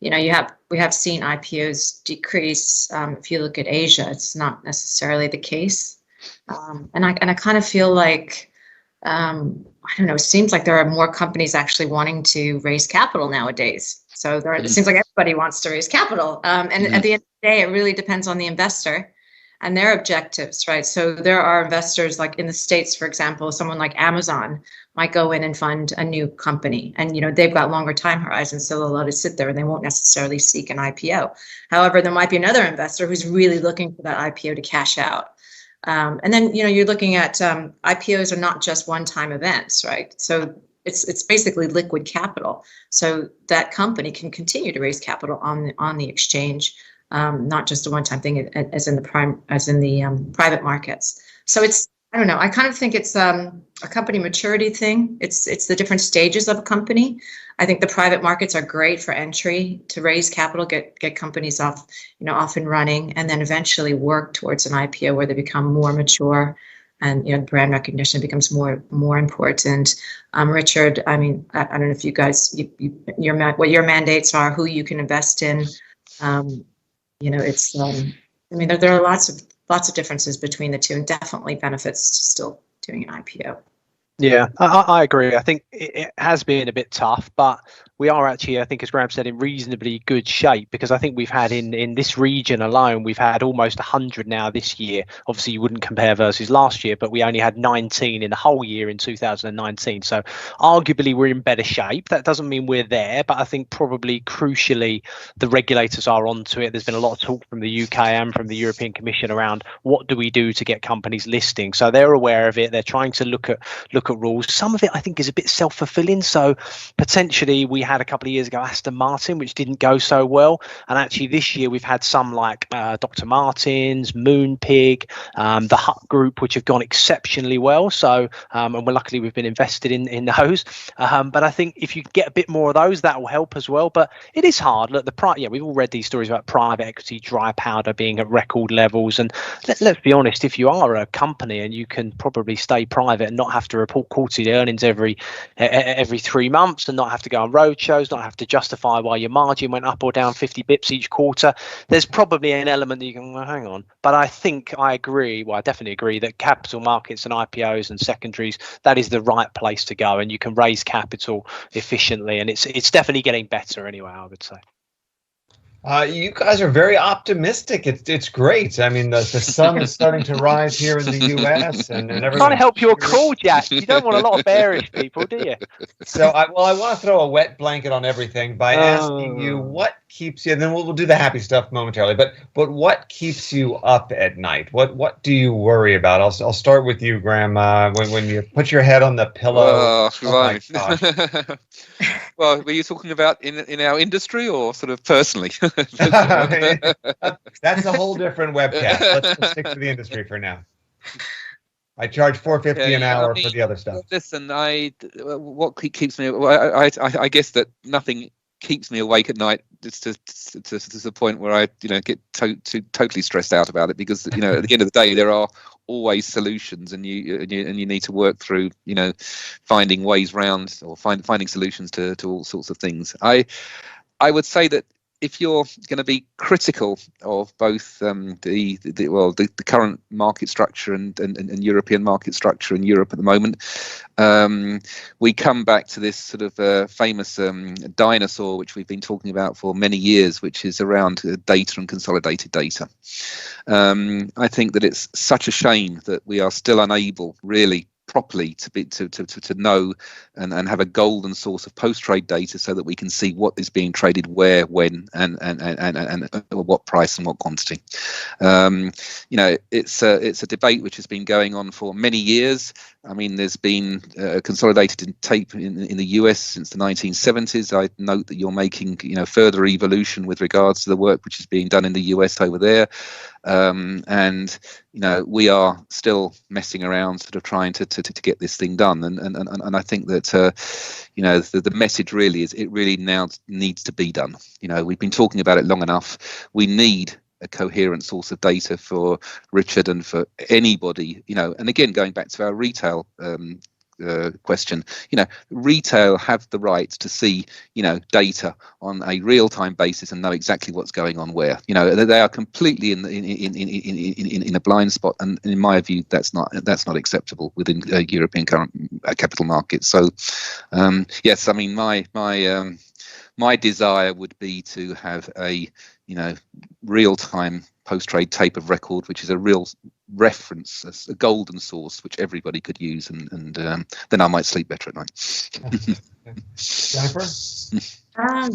we have seen IPOs decrease, if you look at Asia, it's not necessarily the case. And I kind of feel like I don't know. It seems like there are more companies actually wanting to raise capital nowadays. So it seems like everybody wants to raise capital. And at the end of the day, it really depends on the investor and their objectives, right? So there are investors like in the States, for example, someone like Amazon might go in and fund a new company. And, they've got longer time horizons, so they'll let it sit there and they won't necessarily seek an IPO. However, there might be another investor who's really looking for that IPO to cash out. And then, you're looking at IPOs are not just one-time events, right? So it's basically liquid capital. So that company can continue to raise capital on the exchange, not just a one-time thing as in the private markets. So I don't know. I kind of think it's a company maturity thing. It's the different stages of a company. I think the private markets are great for entry to raise capital, get companies off and running, and then eventually work towards an IPO where they become more mature, and brand recognition becomes more important. Richard, I mean, I don't know if you guys, what your mandates are, who you can invest in. It's I mean, there are lots of differences between the two, and definitely benefits still doing an IPO. Yeah, I agree. I think it has been a bit tough, but we are actually, I think, as Graham said, in reasonably good shape, because I think we've had in this region alone, we've had almost 100 now this year. Obviously, you wouldn't compare versus last year, but we only had 19 in the whole year in 2019. So arguably, we're in better shape. That doesn't mean we're there, but I think probably crucially, the regulators are onto it. There's been a lot of talk from the UK and from the European Commission around what do we do to get companies listing. So they're aware of it. They're trying to look at rules. Some of it, I think, is a bit self-fulfilling. So potentially, we had a couple of years ago Aston Martin, which didn't go so well, and actually this year we've had some like Dr. Martens, Moonpig, the Hut Group, which have gone exceptionally well. So and luckily we've been invested in those. But I think if you get a bit more of those, that will help as well. But it is hard. Look, we've all read these stories about private equity dry powder being at record levels, and let's be honest, if you are a company and you can probably stay private and not have to report quarterly earnings every 3 months and not have to go on roadshows, not have to justify why your margin went up or down 50 bips each quarter, there's probably an element that you can, well, hang on. But I think I agree, well, I definitely agree that capital markets and IPOs and secondaries, that is the right place to go, and you can raise capital efficiently, and it's definitely getting better anyway, I would say. You guys are very optimistic. It's great. I mean, the sun is starting to rise here in the U.S. and everything. Trying to help your call, Jack. You don't want a lot of bearish people, do you? So I want to throw a wet blanket on everything by asking you what keeps you. And then we'll do the happy stuff momentarily. But what keeps you up at night? What do you worry about? I'll start with you, Graham. When you put your head on the pillow. Right. Well, were you talking about in our industry or sort of personally? That's a whole different webcast. Let's stick to the industry for now. I charge $4.50 an hour for the other stuff. Listen, what keeps me? Well, I guess that nothing keeps me awake at night, just to the point where I get totally stressed out about it, because at the end of the day there are always solutions, and you need to work through finding ways round, or finding solutions to all sorts of things. I would say that if you're going to be critical of both the current market structure and European market structure in Europe at the moment, we come back to this sort of famous dinosaur which we've been talking about for many years, which is around data and consolidated data. I think that it's such a shame that we are still unable really properly to know and have a golden source of post-trade data, so that we can see what is being traded where, when, and what price and what quantity. It's a debate which has been going on for many years. I mean, there's been consolidated tape in the US since the 1970s. I note that you're making further evolution with regards to the work which is being done in the US over there. And we are still messing around, sort of trying to get this thing done. And I think that the message really is, it really now needs to be done. We've been talking about it long enough. We need a coherent source of data for Richard and for anybody. And again, going back to our retail question, retail have the right to see data on a real-time basis and know exactly what's going on where. They are completely in a blind spot, and in my view that's not acceptable within European current capital markets. So yes, I mean my desire would be to have a real-time post-trade tape of record, which is a real reference, a golden source which everybody could use, and then I might sleep better at night. Jennifer?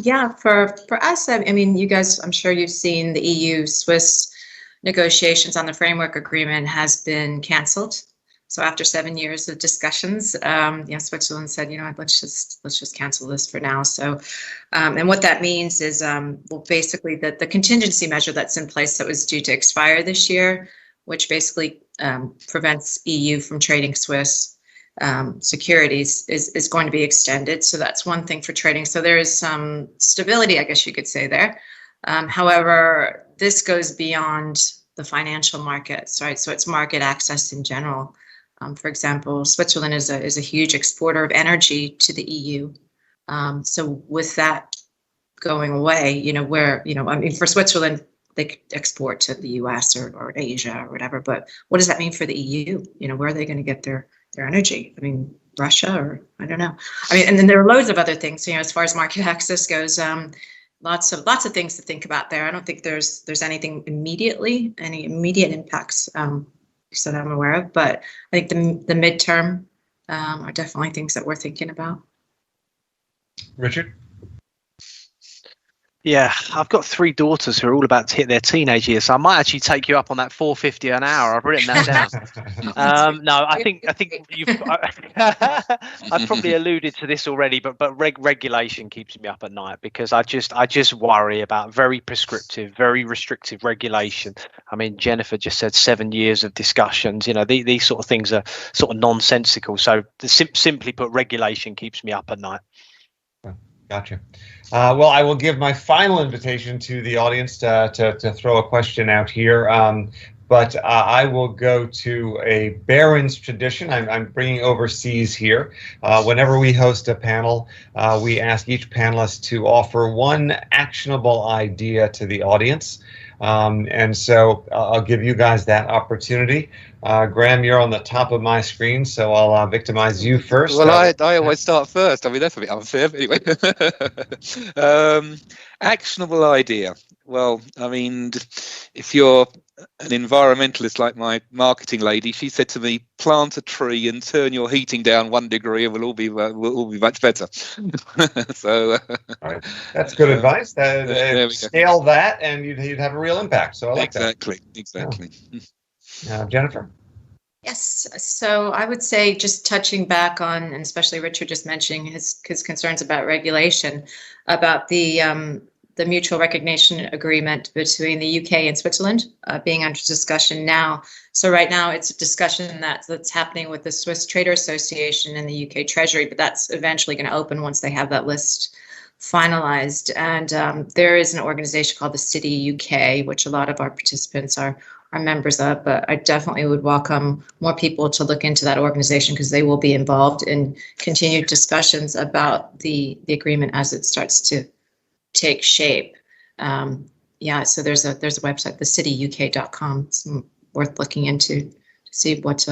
Yeah, for us, I mean, you guys, I'm sure you've seen the EU-Swiss negotiations on the framework agreement has been cancelled. So after 7 years of discussions, Switzerland said, let's just cancel this for now. So, and what that means is, basically the contingency measure that's in place that was due to expire this year, which basically prevents EU from trading Swiss securities, is going to be extended. So that's one thing for trading. So there is some stability, I guess you could say there. However, this goes beyond the financial markets, right? So it's market access in general. For example, Switzerland is a huge exporter of energy to the EU. So with that going away, for Switzerland, they export to the US or Asia or whatever. But what does that mean for the EU? Where are they going to get their energy? I mean, Russia, or I don't know. I mean, and then there are loads of other things. As far as market access goes, lots of things to think about there. I don't think there's any immediate impacts that I'm aware of, but I think the midterm are definitely things that we're thinking about. Richard? Yeah, I've got 3 daughters who are all about to hit their teenage years, so I might actually take you up on that $4.50 an hour. I've written that down. No, I think you've. I've probably alluded to this already, but regulation keeps me up at night, because I just worry about very prescriptive, very restrictive regulation. I mean, Jennifer just said 7 years of discussions. These sort of things are sort of nonsensical. So simply put, regulation keeps me up at night. Gotcha. Well, I will give my final invitation to the audience to throw a question out here. But I will go to a Barron's tradition. I'm bringing overseas here. Whenever we host a panel, we ask each panelist to offer one actionable idea to the audience. And so I'll give you guys that opportunity. Graham, you're on the top of my screen, so I'll victimize you first. Well, I always start first. I mean, that's a bit unfair, but anyway. Actionable idea. Well, I mean, if you're an environmentalist like my marketing lady, she said to me, plant a tree and turn your heating down 1 degree and we'll all be much better. So all right. That's good advice. Scale that and you'd have a real impact. So I like exactly. Yeah. Jennifer? Yes, so I would say, just touching back on, and especially Richard just mentioning his concerns about regulation, about the mutual recognition agreement between the UK and Switzerland being under discussion now. So right now it's a discussion that's happening with the Swiss Trader Association and the UK Treasury, but that's eventually going to open once they have that list finalized. And there is an organization called the City UK, which a lot of our participants are members of, but I definitely would welcome more people to look into that organization because they will be involved in continued discussions about the agreement as it starts to take shape. Yeah, so there's a website, thecityuk.com. It's worth looking into to see what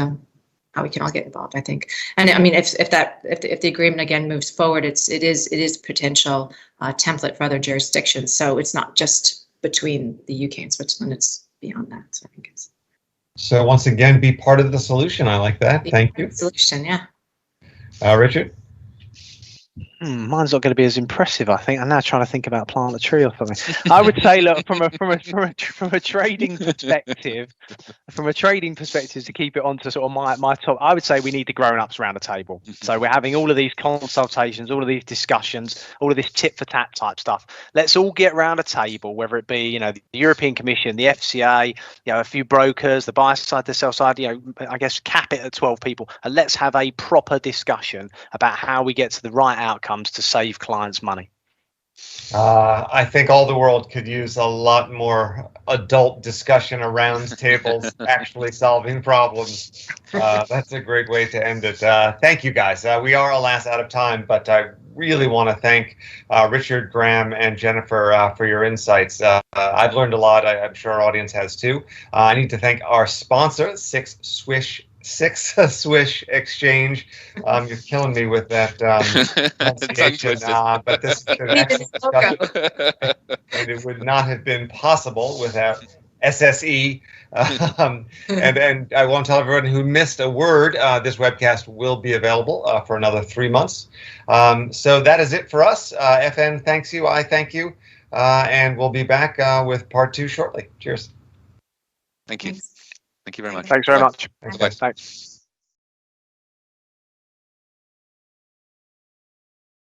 how we can all get involved, I think. And I mean, if the agreement again moves forward, it is potential template for other jurisdictions. So it's not just between the UK and Switzerland; it's beyond that. So I think it's. So once again, be part of the solution. I like that. Thank you. Solution, yeah. Richard. Mine's not going to be as impressive, I think. I'm now trying to think about plant a tree or something. I would say, look, from a trading perspective, to keep it on to sort of my top, I would say we need the grown-ups around the table. So we're having all of these consultations, all of these discussions, all of this tit for tat type stuff. Let's all get around a table, whether it be, the European Commission, the FCA, a few brokers, the buy side, the sell side, I guess cap it at 12 people, and let's have a proper discussion about how we get to the right outcomes to save clients money. I think all the world could use a lot more adult discussion around tables actually solving problems. That's a great way to end it. Thank you, guys. We are, alas, out of time, but I really want to thank Richard, Graham, and Jennifer for your insights. I've learned a lot. I'm sure our audience has too. I need to thank our sponsor, Six Swish Exchange. You're killing me with that pronunciation, but this is an excellent discussion. And it would not have been possible without SSE. And I want to tell everyone who missed a word, this webcast will be available for another 3 months. So that is it for us. FN thanks you. I thank you. And we'll be back with part 2 shortly. Cheers. Thank you. Thank you very much. Thanks very much. Thanks, guys. Thanks.